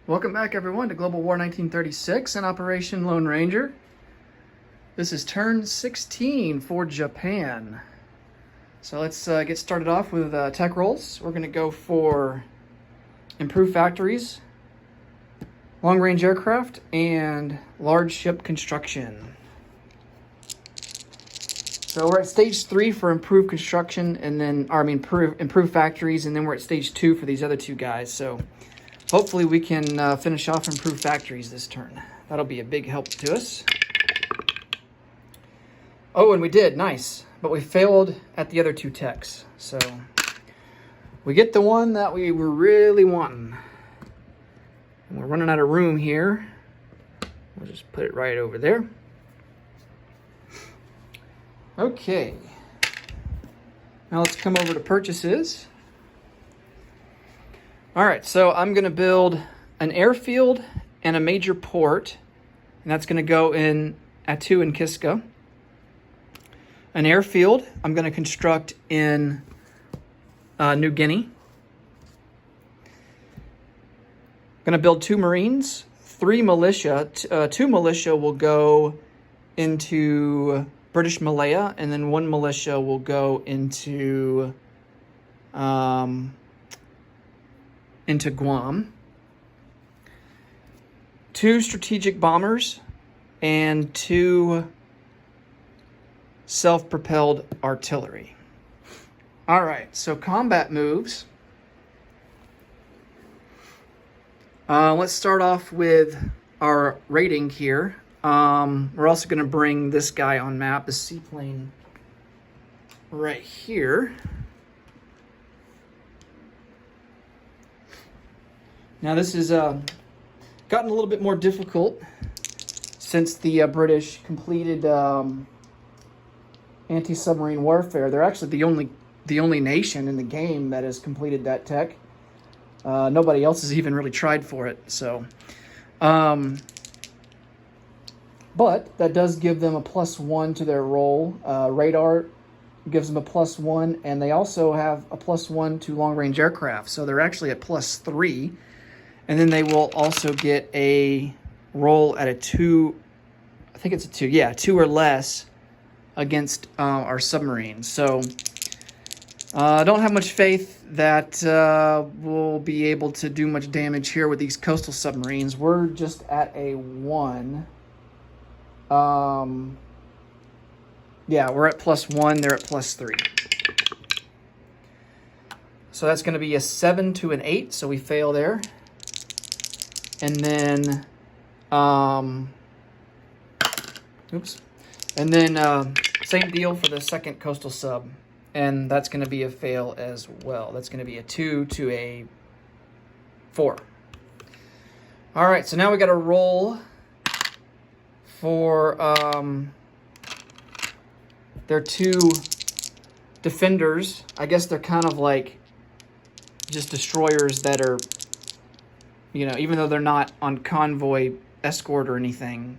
Welcome back, everyone, to Global War 1936 and Operation Lone Ranger. This is turn 16 for Japan. So let's get started off with tech rolls. We're going to go for improved factories, long-range aircraft, and large ship construction. So we're at stage 3 for improved construction, and then, improved factories, and then we're at stage 2 for these other two guys. So hopefully we can finish off improved factories this turn. That'll be a big help to us. Oh, and we did, nice. But we failed at the other two techs. So we get the one that we were really wanting. And we're running out of room here. We'll just put it right over there. Okay. Now let's come over to purchases. All right, so I'm going to build an airfield and a major port, and that's going to go in Attu and Kiska. An airfield I'm going to construct in New Guinea. I'm going to build 2 Marines, 3 militia. 2 militia will go into British Malaya, and then 1 militia will go into Guam. 2 strategic bombers and 2 self-propelled artillery. All right, so combat moves. Let's start off with our rating here. We're also going to bring this guy on map, the seaplane, right here. Now this has gotten a little bit more difficult since the British completed anti-submarine warfare. They're actually the only nation in the game that has completed that tech. Nobody else has even really tried for it. So, but that does give them a +1 to their roll. Radar gives them a +1, and they also have a +1 to long-range aircraft. So they're actually at +3. And then they will also get a roll at a 2, I think it's a 2, yeah, 2 or less against our submarines. So I don't have much faith that we'll be able to do much damage here with these coastal submarines. We're just at a 1. Yeah, we're at +1, they're at +3. So that's going to be a 7 to an 8, so we fail there. And then, same deal for the second coastal sub. And that's going to be a fail as well. That's going to be a 2 to a 4. All right, so now we got to roll for their 2 defenders. I guess they're kind of like just destroyers that are, you know, even though they're not on convoy escort or anything,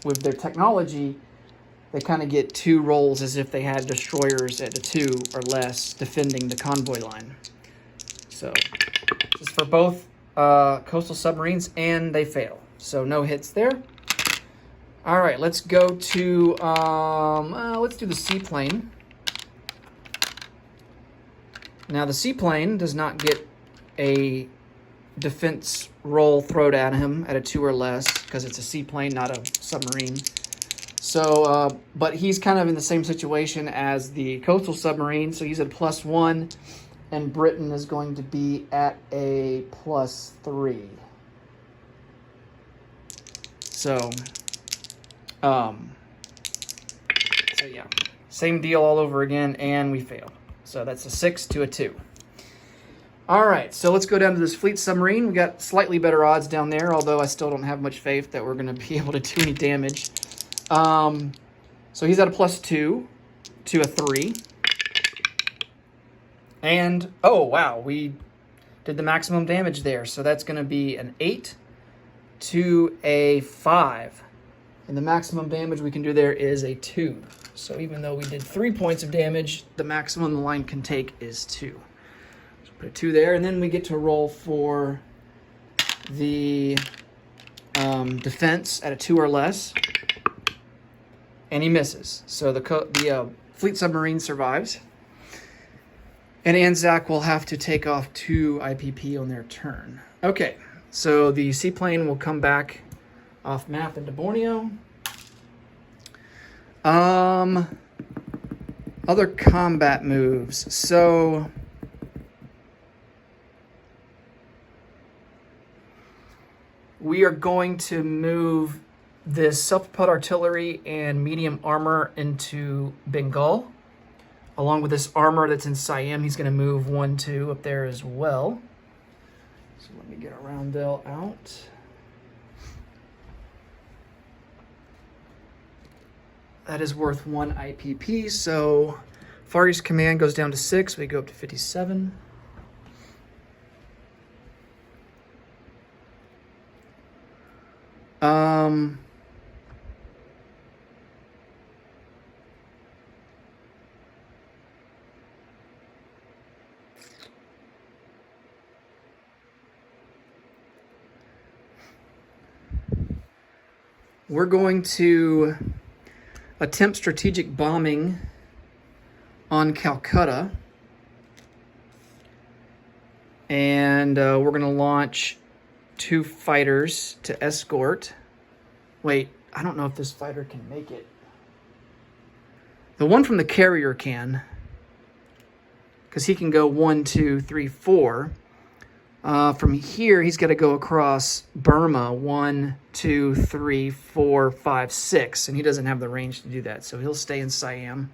with their technology, they kind of get 2 rolls as if they had destroyers at a 2 or less defending the convoy line. So this is for both coastal submarines, and they fail. So no hits there. All right, let's go to, let's do the seaplane. Now the seaplane does not get a defense roll thrown at him at a 2 or less because it's a seaplane, not a submarine. So, but he's kind of in the same situation as the coastal submarine, so he's at a +1, and Britain is going to be at a +3. So, yeah, same deal all over again, and we fail. So that's a 6 to a 2. All right, so let's go down to this fleet submarine. We got slightly better odds down there, although I still don't have much faith that we're going to be able to do any damage. So he's at a +2 to a 3. And, oh, wow, we did the maximum damage there. So that's going to be an 8 to a 5. And the maximum damage we can do there is a 2. So even though we did 3 points of damage, the maximum the line can take is 2. So put a 2 there, and then we get to roll for the defense at a 2 or less, and he misses. So the fleet submarine survives, and Anzac will have to take off 2 IPP on their turn. Okay, so the seaplane will come back off map into Borneo. Other combat moves. So we are going to move this self-propelled artillery and medium armor into Bengal. Along with this armor that's in Siam, he's going to move 1, 2 up there as well. So let me get a roundel out. That is worth 1 IPP, so Far East Command goes down to 6. We go up to 57. We're going to attempt strategic bombing on Calcutta, and we're going to launch 2 fighters to escort. Wait, I don't know if this fighter can make it. The one from the carrier can, because he can go 1, 2, 3, 4. From here, he's got to go across Burma 1, 2, 3, 4, 5, 6, and he doesn't have the range to do that, so he'll stay in Siam.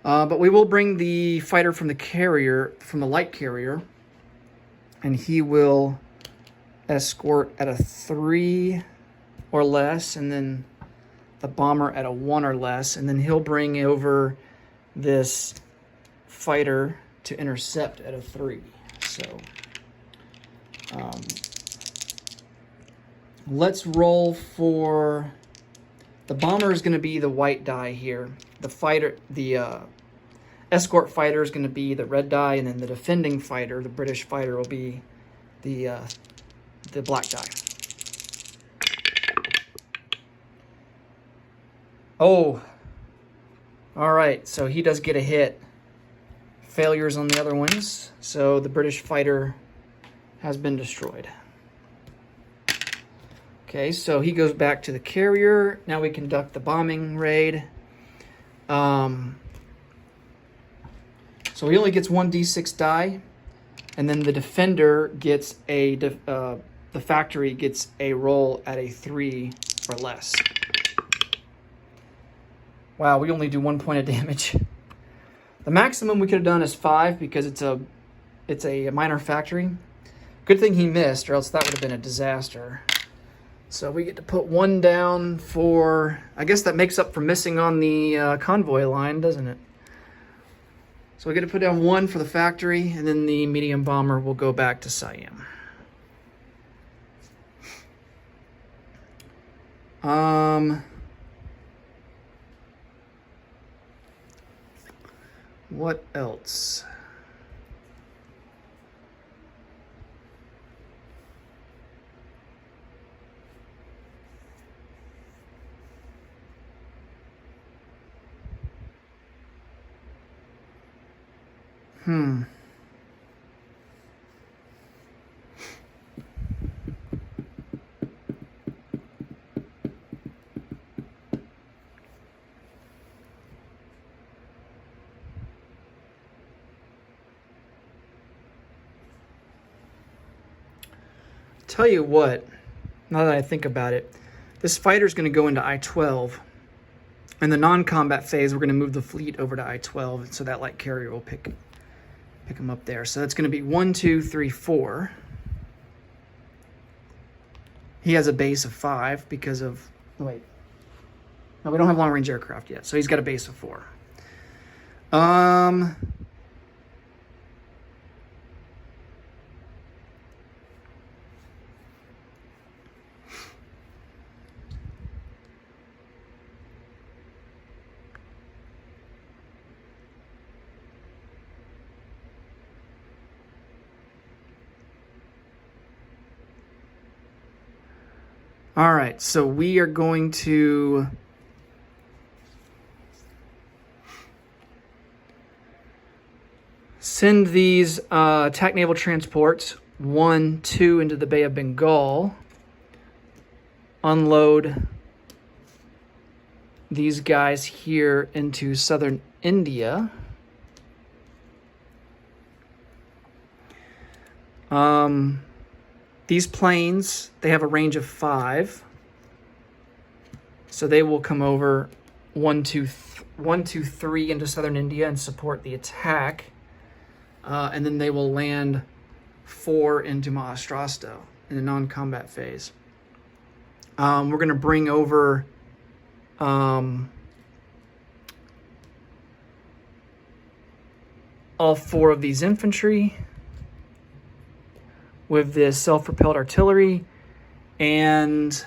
But we will bring the fighter from the carrier, from the light carrier, and he will escort at a 3 or less, and then the bomber at a 1 or less, and then he'll bring over this fighter to intercept at a 3. So let's roll for the bomber is going to be the white die here. The fighter, the escort fighter is going to be the red die, and then the defending fighter, the British fighter, will be the black die. Oh, all right. So he does get a hit. Failures on the other ones. So the British fighter has been destroyed. Okay, so he goes back to the carrier. Now we conduct the bombing raid. So he only gets 1d6 die, and then the defender gets the factory gets a roll at a 3 or less. Wow, we only do 1 point of damage. The maximum we could have done is 5 because it's a minor factory. Good thing he missed, or else that would have been a disaster. So we get to put 1 down for, I guess that makes up for missing on the convoy line, doesn't it? So we get to put down 1 for the factory, and then the medium bomber will go back to Siam. What else? Tell you what, now that I think about it, this fighter's going to go into I-12. In the non-combat phase, we're going to move the fleet over to I-12, so that light carrier will pick him up there. So that's going to be 1, 2, 3, 4. He has a base of 5 because of... Wait. No, we don't have long-range aircraft yet, so he's got a base of 4. All right, so we are going to send these attack naval transports 1, 2 into the Bay of Bengal, unload these guys here into southern India. These planes, they have a range of 5. So they will come over 1, 2, 3 into southern India and support the attack. And then they will land 4 into Maharashtra in the non-combat phase. We're going to bring over all 4 of these infantry with this self-propelled artillery and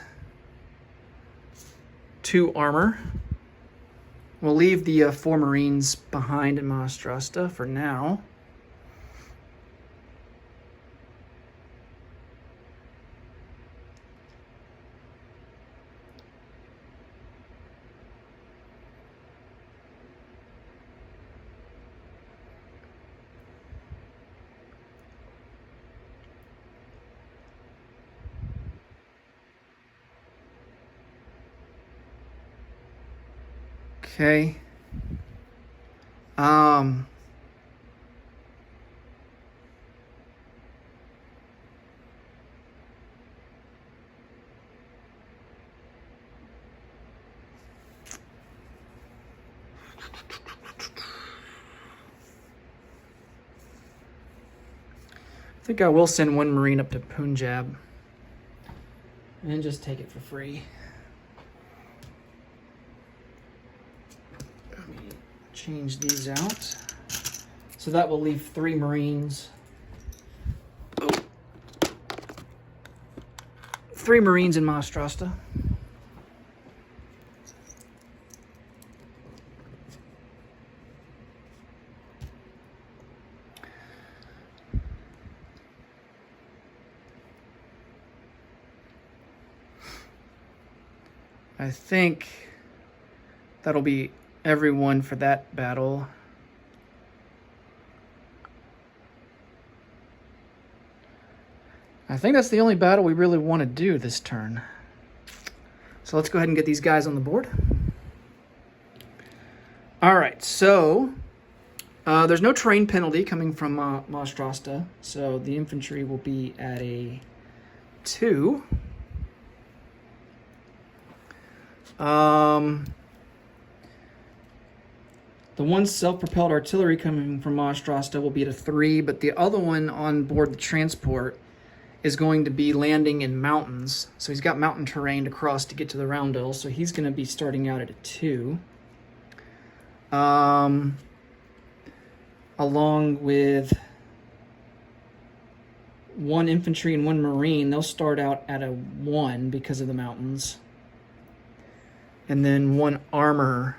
2 armor. We'll leave the 4 Marines behind in Maharashtra for now. Okay. I think I will send 1 Marine up to Punjab and just take it for free. Let me change these out. So that will leave 3 Marines. 3 Marines in Maharashtra. I think that'll be everyone for that battle. I think that's the only battle we really want to do this turn. So let's go ahead and get these guys on the board. All right, so there's no terrain penalty coming from Maharashtra, so the infantry will be at a 2. The one self-propelled artillery coming from Maharashtra will be at a 3, but the other one on board the transport is going to be landing in mountains. So he's got mountain terrain to cross to get to the Roundel, so he's going to be starting out at a 2. Along with 1 infantry and 1 Marine, they'll start out at a 1 because of the mountains. And then 1 armor.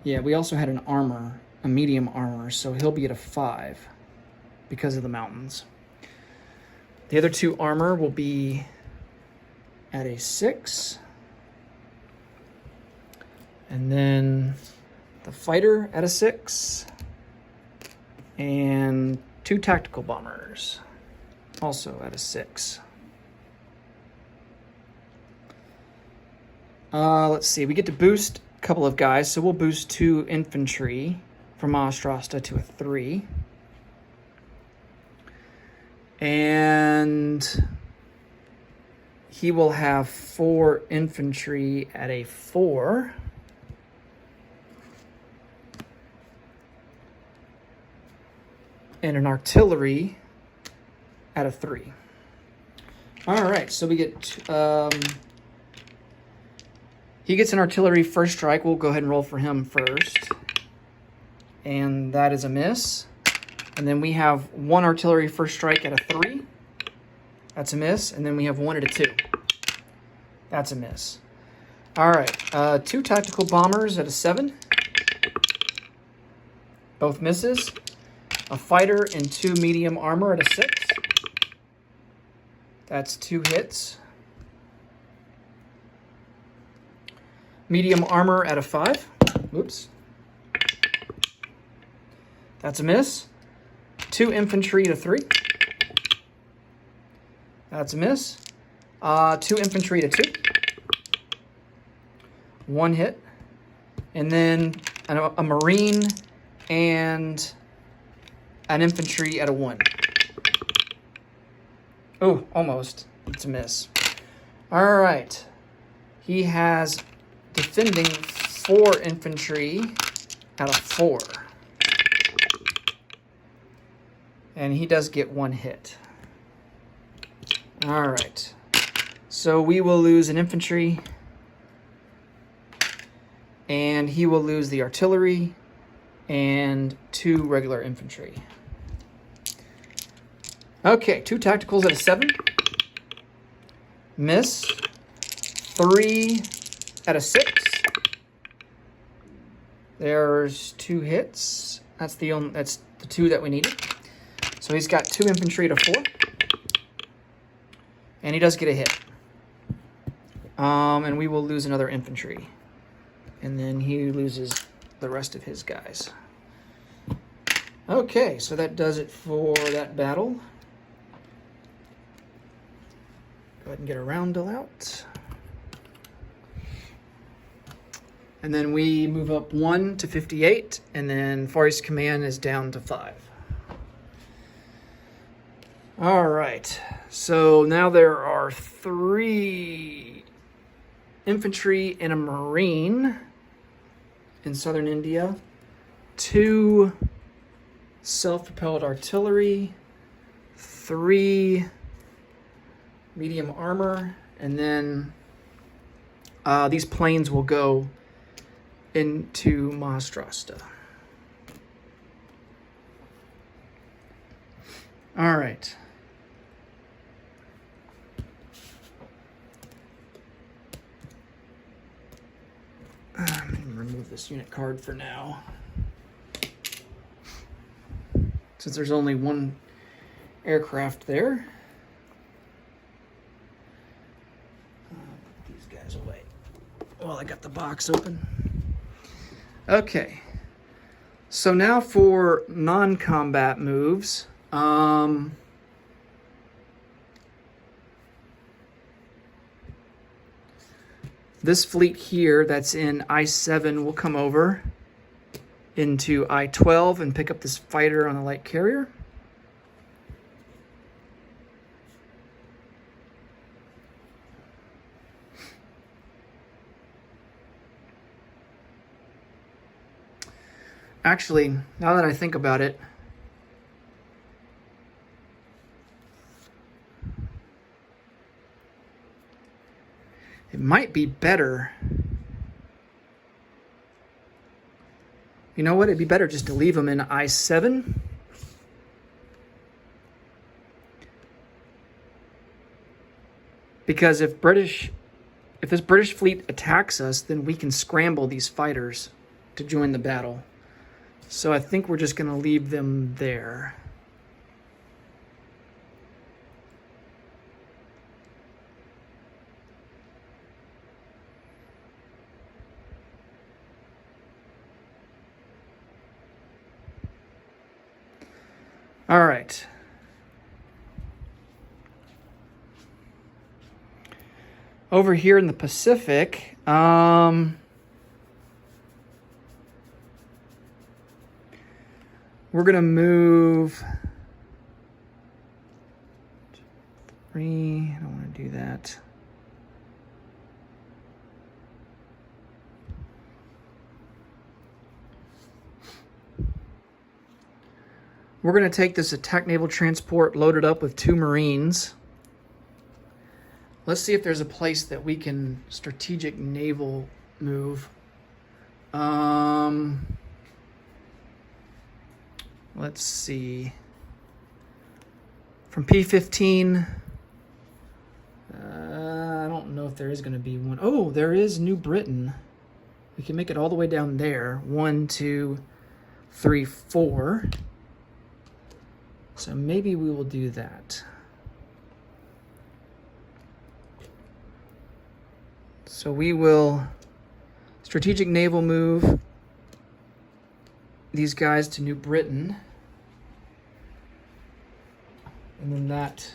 Yeah, we also had an armor, a medium armor, so he'll be at a 5 because of the mountains. The other 2 armor will be at a 6. And then the fighter at a 6. And 2 tactical bombers, also at a 6. Let's see, we get to boost a couple of guys, so we'll boost 2 infantry from Maharashtra to a 3. And he will have 4 infantry at a 4. And an artillery at a 3. All right, so we get... he gets an artillery first strike. We'll go ahead and roll for him first. And that is a miss. And then we have 1 artillery first strike at a 3. That's a miss. And then we have 1 at a 2. That's a miss. All right, 2 tactical bombers at a 7. Both misses. A fighter and 2 medium armor at a 6. That's 2 hits. Medium armor at a 5. Oops. That's a miss. 2 infantry to 3. That's a miss. 2 infantry to 2. 1 hit. And then a marine and an infantry at a 1. Oh, almost. It's a miss. All right. He has defending 4 infantry at a 4. And he does get 1 hit. All right. So we will lose an infantry. And he will lose the artillery and 2 regular infantry. Okay, 2 tacticals at a 7. Miss. 3 at a 6. There's 2 hits. That's the 2 that we needed. So he's got 2 infantry to 4. And he does get a hit. And we will lose another infantry. And then he loses the rest of his guys. Okay, so that does it for that battle. Go ahead and get a roundel out. And then we move up 1 to 58, and then Far East Command is down to 5. All right, so now there are 3 infantry and a marine in southern India, 2 self-propelled artillery, 3 medium armor, and then these planes will go into Maharashtra. All right. I'm going to remove this unit card for now, since there's only 1 aircraft there. Put these guys away while I got the box open. Okay, so now for non-combat moves. This fleet here that's in I-7 will come over into I-12 and pick up this fighter on a light carrier. Actually, now that I think about it, it might be better. You know what? It'd be better just to leave them in I-7. Because if this British fleet attacks us, then we can scramble these fighters to join the battle. So I think we're just going to leave them there. All right. Over here in the Pacific, we're going to move 3. I don't want to do that. We're going to take this attack naval transport loaded up with 2 Marines. Let's see if there's a place that we can strategic naval move. Let's see. From P-15, I don't know if there is going to be one. Oh, there is New Britain. We can make it all the way down there. 1, 2, 3, 4. So maybe we will do that. So we will Strategic naval move these guys to New Britain. And then that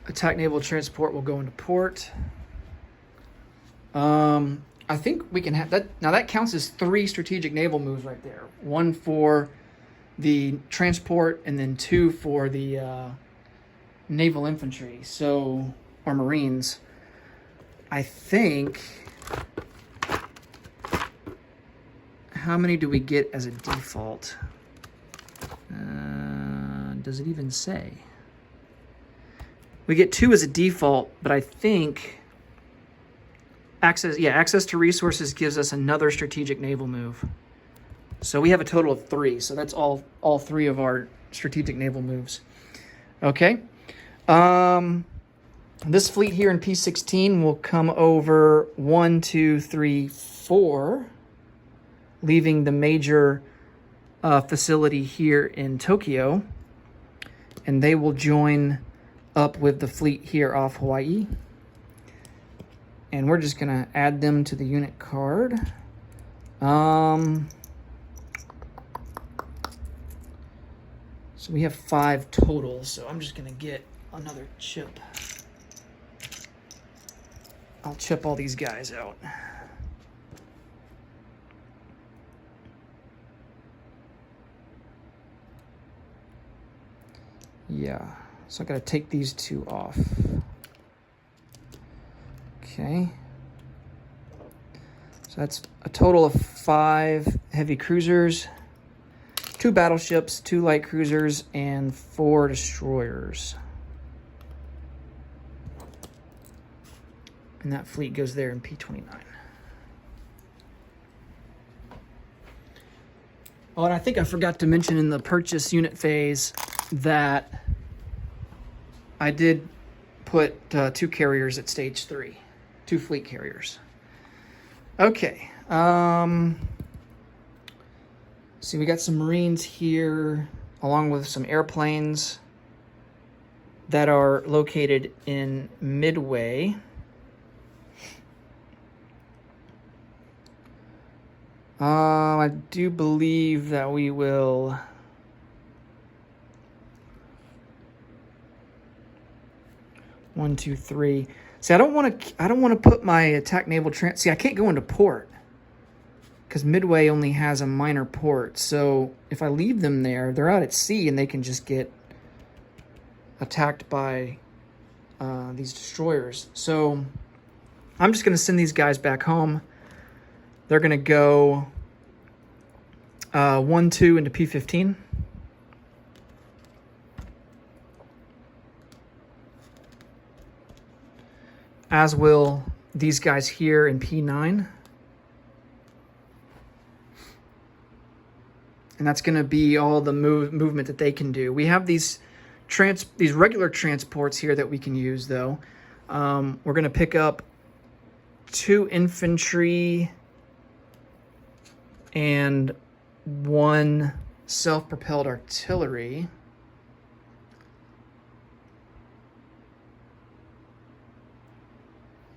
attack naval transport will go into port. I think we can have that. Now that counts as 3 strategic naval moves right there. 1 for the transport and then 2 for the naval infantry, so, or Marines. I think, how many do we get as a default? Does it even say? We get 2 as a default, but I think access to resources gives us another strategic naval move. So we have a total of 3. So that's all 3 of our strategic naval moves. Okay. This fleet here in P16 will come over 1, 2, 3, 4, leaving the major facility here in Tokyo, and they will join up with the fleet here off Hawaii. And we're just gonna add them to the unit card. So we have 5 total, so I'm just gonna get another chip. I'll chip all these guys out. Yeah, so I gotta take these 2 off. Okay. So that's a total of 5 heavy cruisers, 2 battleships, 2 light cruisers, and 4 destroyers. And that fleet goes there in P29. Oh, and I think I forgot to mention in the purchase unit phase that I did put 2 carriers at stage 3. 2 fleet carriers. Okay. See, we got some Marines here, along with some airplanes that are located in Midway. I do believe that we will... One, two, three. See, I don't want to put my attack naval See, I can't go into port because Midway only has a minor port. So if I leave them there, they're out at sea and they can just get attacked by these destroyers. So I'm just going to send these guys back home. They're going to go 1, 2 into P15. As will these guys here in P9. And that's going to be all the movement that they can do. We have these regular transports here that we can use, though. We're going to pick up 2 infantry and 1 self-propelled artillery.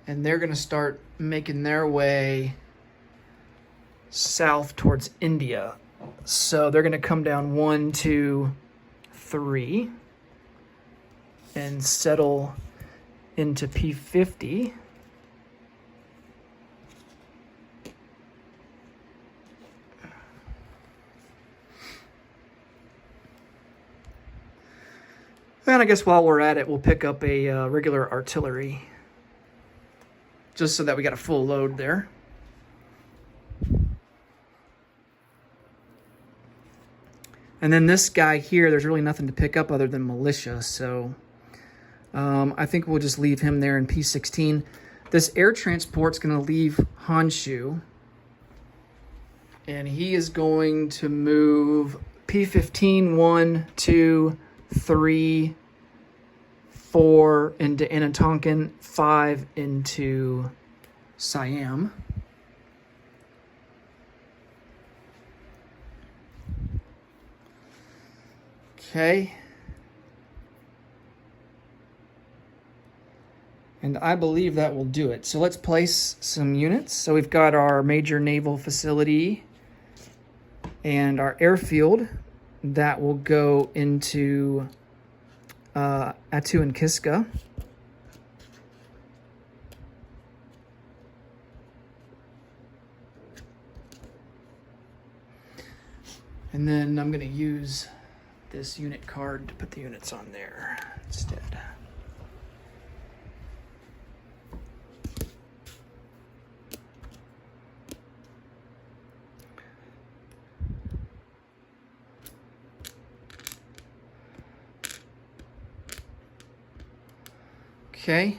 And they're going to start making their way south towards India. So they're going to come down 1, 2, 3 and settle into P50. And I guess while we're at it, we'll pick up a regular artillery, just so that we got a full load there. And then this guy here, there's really nothing to pick up other than militia, so I think we'll just leave him there in P16. This air transport's going to leave Honshu, and he is going to move P15, 1, 2, 3, 4 into Anatonkin, 5 into Siam. Okay. And I believe that will do it. So let's place some units. So we've got our major naval facility and our airfield that will go into Atu and Kiska. And then I'm going to use this unit card to put the units on there instead. Okay.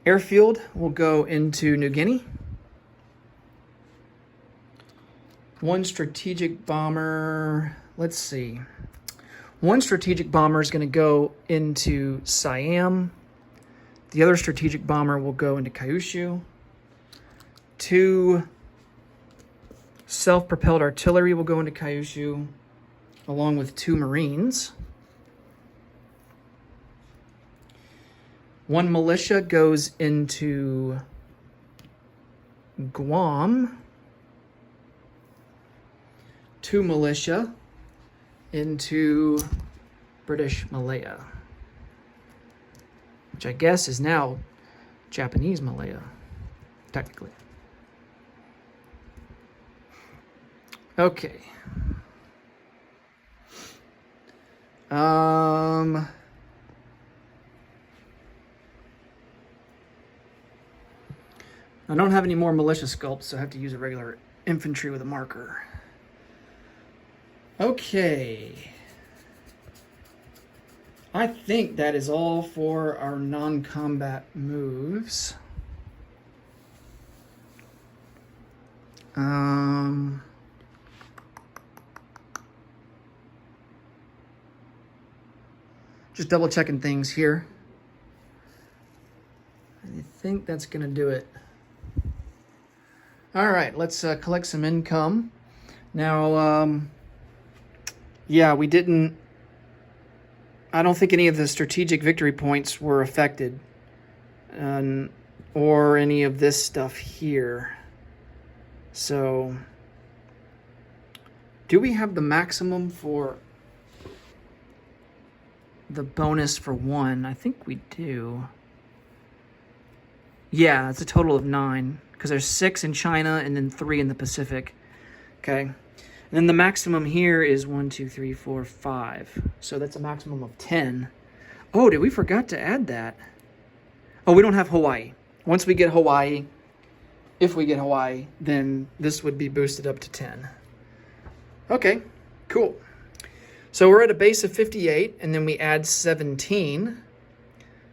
Airfield will go into New Guinea. One strategic bomber, let's see. One strategic bomber is going to go into Siam. The other strategic bomber will go into Kyushu. 2 self-propelled artillery will go into Kyushu, along with 2 Marines. 1 militia goes into Guam. 2 militia into British Malaya, which I guess is now Japanese Malaya, technically. Okay. I don't have any more militia sculpts, so I have to use a regular infantry with a marker. Okay. I think that is all for our non-combat moves. Just double checking things here. I think that's gonna do it. All right, let's collect some income. Now, yeah, we didn't, I don't think any of the strategic victory points were affected, or any of this stuff here. So, do we have the maximum for the bonus for 1? I think we do. Yeah, it's a total of 9, because there's 6 in China and then 3 in the Pacific. Okay. And then the maximum here is 1, 2, 3, 4, 5. So that's a maximum of 10. Oh, did we forgot to add that? Oh, we don't have Hawaii. Once we get Hawaii, if we get Hawaii, then this would be boosted up to 10. Okay, cool. So we're at a base of 58, and then we add 17.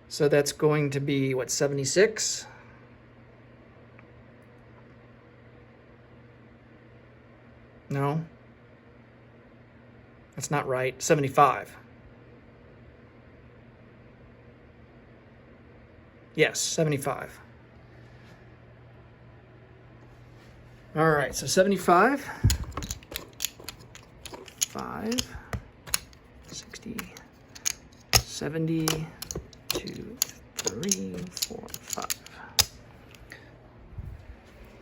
So that's going to be, what, 76? No. That's not right. 75. Yes, 75. All right, so 75, 5, 60, 70, 2, 3, 4, 5.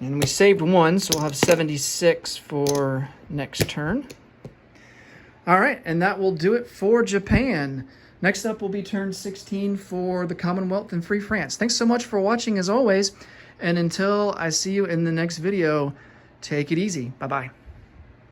And we saved 1, so we'll have 76 for next turn. All right, and that will do it for Japan. Next up will be turn 16 for the Commonwealth and Free France. Thanks so much for watching as always. And until I see you in the next video, take it easy. Bye-bye.